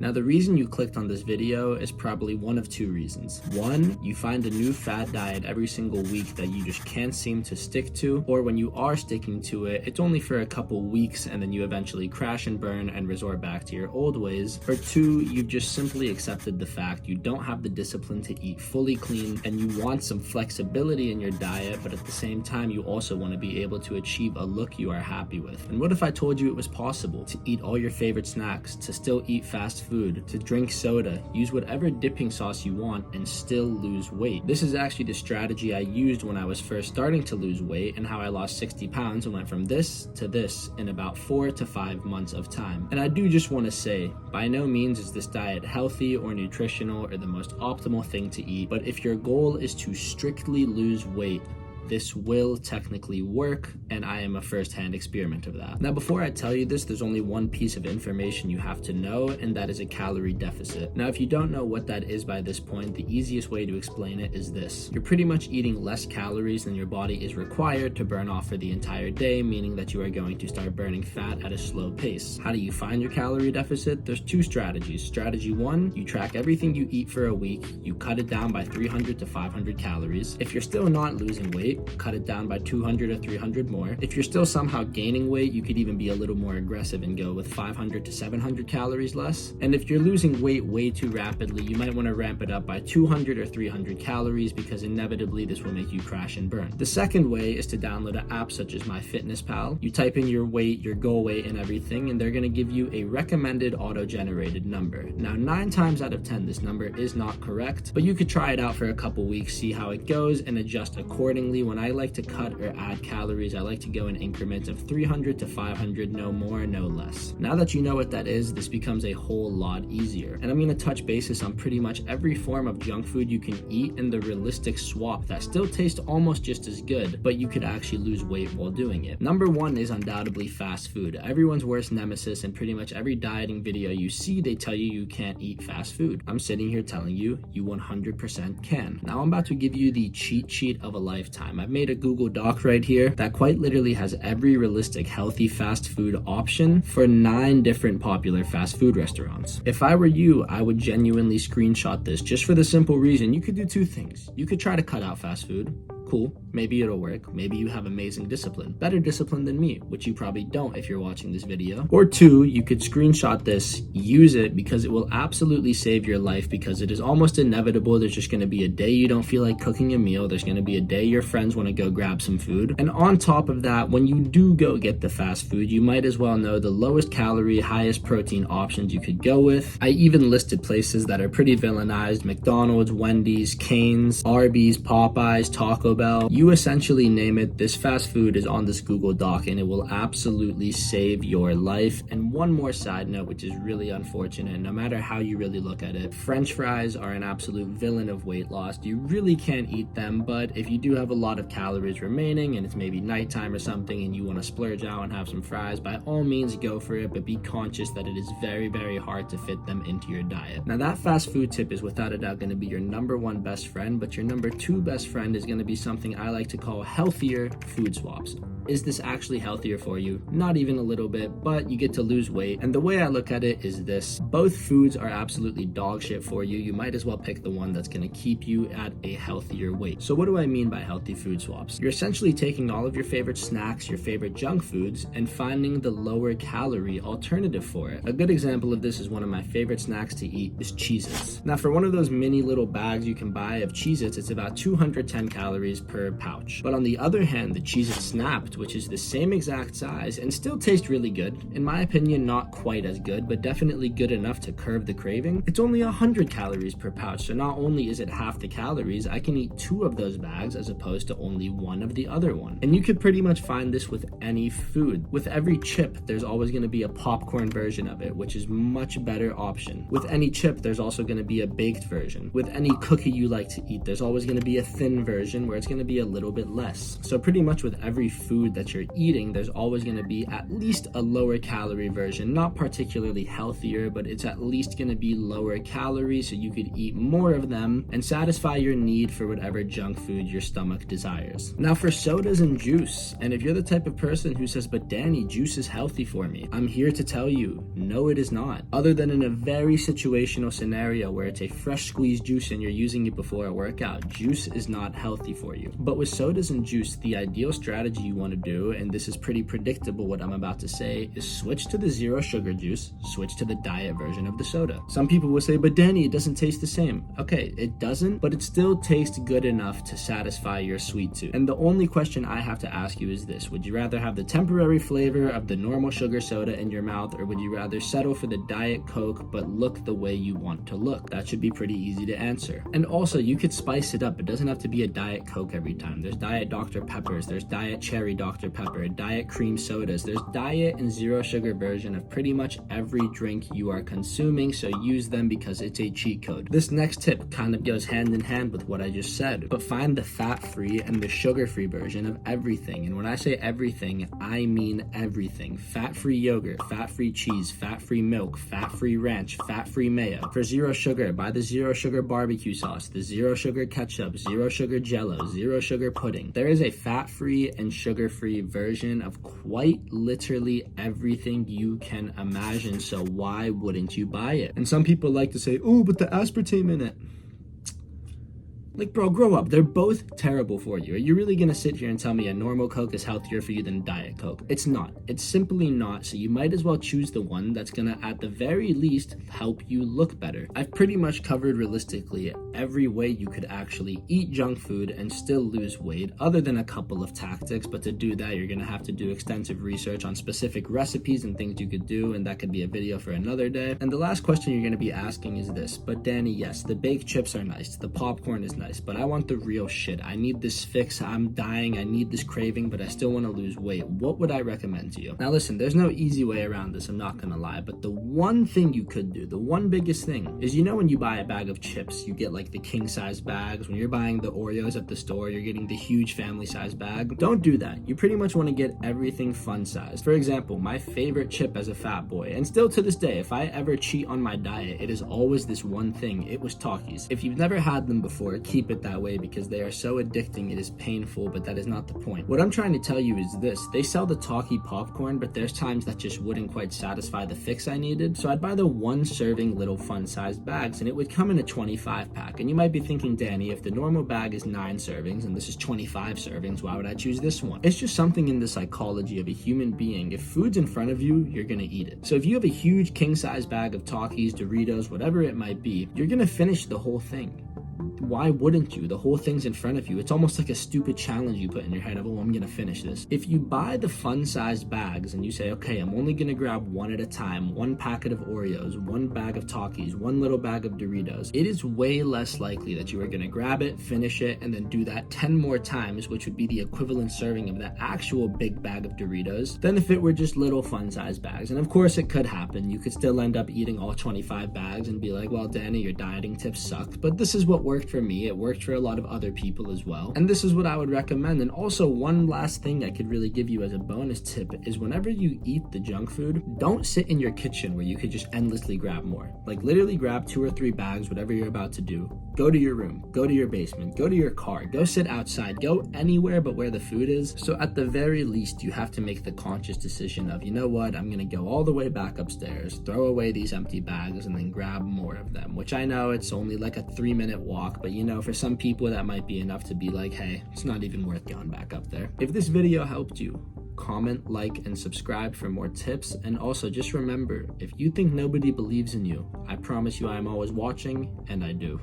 Now, the reason you clicked on this video is probably one of two reasons. One, you find a new fad diet every single week that you just can't seem to stick to, or when you are sticking to it, it's only for a couple weeks and then you eventually crash and burn and resort back to your old ways. Or two, you've just simply accepted the fact you don't have the discipline to eat fully clean and you want some flexibility in your diet, but at the same time, you also want to be able to achieve a look you are happy with. And what if I told you it was possible to eat all your favorite snacks, to still eat fast food, to drink soda, use whatever dipping sauce you want, and still lose weight? This is actually the strategy I used when I was first starting to lose weight, and how I lost 60 pounds and went from this to this in about 4 to 5 months of time. And I do just want to say, by no means is this diet healthy or nutritional or the most optimal thing to eat, but if your goal is to strictly lose weight, this will technically work, and I am a first-hand experiment of that. Now, before I tell you this, there's only one piece of information you have to know, and that is a calorie deficit. Now, if you don't know what that is by this point, the easiest way to explain it is this. You're pretty much eating less calories than your body is required to burn off for the entire day, meaning that you are going to start burning fat at a slow pace. How do you find your calorie deficit? There's two strategies. Strategy one, you track everything you eat for a week, you cut it down by 300 to 500 calories. If you're still not losing weight, cut it down by 200 or 300 more. If you're still somehow gaining weight, you could even be a little more aggressive and go with 500 to 700 calories less. And if you're losing weight way too rapidly, you might want to ramp it up by 200 or 300 calories because inevitably this will make you crash and burn. The second way is to download an app such as MyFitnessPal. You type in your weight, your goal weight, and everything, and they're going to give you a recommended auto-generated number. Now, 9 times out of 10, this number is not correct, but you could try it out for a couple weeks, see how it goes, and adjust accordingly. When I like to cut or add calories, I like to go in increments of 300 to 500, no more, no less. Now that you know what that is, this becomes a whole lot easier. And I'm going to touch basis on pretty much every form of junk food you can eat and the realistic swap that still tastes almost just as good, but you could actually lose weight while doing it. Number one is undoubtedly fast food. Everyone's worst nemesis, and pretty much every dieting video you see, they tell you you can't eat fast food. I'm sitting here telling you, you 100% can. Now I'm about to give you the cheat sheet of a lifetime. I've made a Google Doc right here that quite literally has every realistic healthy fast food option for 9 different popular fast food restaurants. If I were you, I would genuinely screenshot this just for the simple reason you could do 2 things. You could try to cut out fast food. Cool, maybe it'll work. Maybe you have amazing discipline, better discipline than me, which you probably don't if you're watching this video. Or 2, you could screenshot this, use it, because it will absolutely save your life, because it is almost inevitable there's just going to be a day you don't feel like cooking a meal. There's going to be a day your friends want to go grab some food. And on top of that, when you do go get the fast food, you might as well know the lowest calorie, highest protein options you could go with. I even listed places that are pretty villainized: McDonald's, Wendy's, Cane's, Arby's, Popeyes, Taco Bell. You essentially name it, this fast food is on this Google Doc, and it will absolutely save your life. And one more side note, which is really unfortunate, no matter how you really look at it, French fries are an absolute villain of weight loss. You really can't eat them, but if you do have a lot of calories remaining and it's maybe nighttime or something and you want to splurge out and have some fries, by all means go for it, but be conscious that it is very, very hard to fit them into your diet. Now, that fast food tip is without a doubt going to be your number 1 best friend, but your number 2 best friend is going to be something I like to call healthier food swaps. Is this actually healthier for you? Not even a little bit, but you get to lose weight. And the way I look at it is this: both foods are absolutely dog shit for you. You might as well pick the one that's going to keep you at a healthier weight. So what do I mean by healthy food swaps? You're essentially taking all of your favorite snacks, your favorite junk foods, and finding the lower calorie alternative for it. A good example of this is one of my favorite snacks to eat is Cheez-Its. Now, for one of those mini little bags you can buy of Cheez-Its, it's about 210 calories per pouch. But on the other hand, the Cheez-It Snapped, which is the same exact size and still tastes really good, in my opinion not quite as good, but definitely good enough to curb the craving, it's only 100 calories per pouch. So not only is it half the calories, I can eat 2 of those bags as opposed to only 1 of the other one. And you could pretty much find this with any food. With every chip, there's always going to be a popcorn version of it, which is much better option. With any chip, there's also going to be a baked version. With any cookie you like to eat, there's always going to be a thin version where it's going to be a little bit less. So pretty much with every food that you're eating, there's always going to be at least a lower calorie version, not particularly healthier, but it's at least going to be lower calories so you could eat more of them and satisfy your need for whatever junk food your stomach desires. Now for sodas and juice, and if you're the type of person who says, but Danny, juice is healthy for me, I'm here to tell you, no, it is not. Other than in a very situational scenario where it's a fresh squeezed juice and you're using it before a workout, juice is not healthy for you. But with sodas and juice, the ideal strategy you want to do, and this is pretty predictable what I'm about to say, is switch to the zero sugar juice, switch to the diet version of the soda. Some people will say, but Danny, it doesn't taste the same. Okay, it doesn't, but it still tastes good enough to satisfy your sweet tooth. And the only question I have to ask you is this: would you rather have the temporary flavor of the normal sugar soda in your mouth, or would you rather settle for the Diet Coke but look the way you want to look? That should be pretty easy to answer. And also, you could spice it up. It doesn't have to be a Diet Coke every time. There's Diet Dr. Peppers, there's Diet Cherry Dr. Pepper, Diet Cream Sodas, there's diet and zero sugar version of pretty much every drink you are consuming, so use them because it's a cheat code. This next tip kind of goes hand in hand with what I just said, but find the fat-free and the sugar-free version of everything. And when I say everything, I mean everything. Fat-free yogurt, fat-free cheese, fat-free milk, fat-free ranch, fat-free mayo. For zero sugar, buy the zero sugar barbecue sauce, the zero sugar ketchup, zero sugar jello, zero sugar pudding. There is a fat-free and sugar-free version of quite literally everything you can imagine, so why wouldn't you buy it? And some people like to say, oh, but the aspartame in it. Like, bro, grow up. They're both terrible for you. Are you really gonna sit here and tell me a normal Coke is healthier for you than Diet Coke? It's not. It's simply not, so you might as well choose the one that's gonna, at the very least, help you look better. I've pretty much covered realistically every way you could actually eat junk food and still lose weight, other than a couple of tactics, but to do that, you're gonna have to do extensive research on specific recipes and things you could do, and that could be a video for another day. And the last question you're gonna be asking is this: but Danny, yes, the baked chips are nice, the popcorn is nice, but I want the real shit. I need this fix. I'm dying. I need this craving, but I still want to lose weight. What would I recommend to you? Now listen, there's no easy way around this, I'm not gonna lie, but the one thing you could do, the one biggest thing, is, you know, when you buy a bag of chips, you get like the king size bags. When you're buying the Oreos at the store, you're getting the huge family size bag. Don't do that. You pretty much want to get everything fun size. For example, my favorite chip as a fat boy, and still to this day, if I ever cheat on my diet, it is always this one thing. It was Takis. If you've never had them before, keep it that way because they are so addicting. It is painful, but that is not the point. What I'm trying to tell you is this: they sell the Taki popcorn, but there's times that just wouldn't quite satisfy the fix I needed, so I'd buy the one serving little fun sized bags, and it would come in a 25 pack. And you might be thinking, Danny, if the normal bag is 9 servings and this is 25 servings, why would I choose this one? It's just something in the psychology of a human being. If food's in front of you, you're gonna eat it. So if you have a huge king size bag of Takis, Doritos, whatever it might be, you're gonna finish the whole thing. Why wouldn't you? The whole thing's in front of you. It's almost like a stupid challenge you put in your head of, oh, I'm gonna finish this. If you buy the fun-sized bags and you say, okay, I'm only gonna grab one at a time, one packet of Oreos, one bag of Takis, one little bag of Doritos, it is way less likely that you are gonna grab it, finish it, and then do that 10 more times, which would be the equivalent serving of that actual big bag of Doritos, than if it were just little fun-sized bags. And of course, it could happen. You could still end up eating all 25 bags and be like, well, Danny, your dieting tips sucked. But this is what worked for me. It worked for a lot of other people as well. And this is what I would recommend. And also, one last thing I could really give you as a bonus tip is whenever you eat the junk food, don't sit in your kitchen where you could just endlessly grab more. Like, literally grab 2 or 3 bags, whatever you're about to do. Go to your room, go to your basement, go to your car, go sit outside, go anywhere but where the food is. So at the very least, you have to make the conscious decision of, you know what, I'm gonna go all the way back upstairs, throw away these empty bags, and then grab more of them, which I know it's only like a 3-minute walk, but you know, for some people that might be enough to be like, hey, it's not even worth going back up there. If this video helped you, comment, like, and subscribe for more tips. And also just remember, if you think nobody believes in you, I promise you I am always watching, and I do.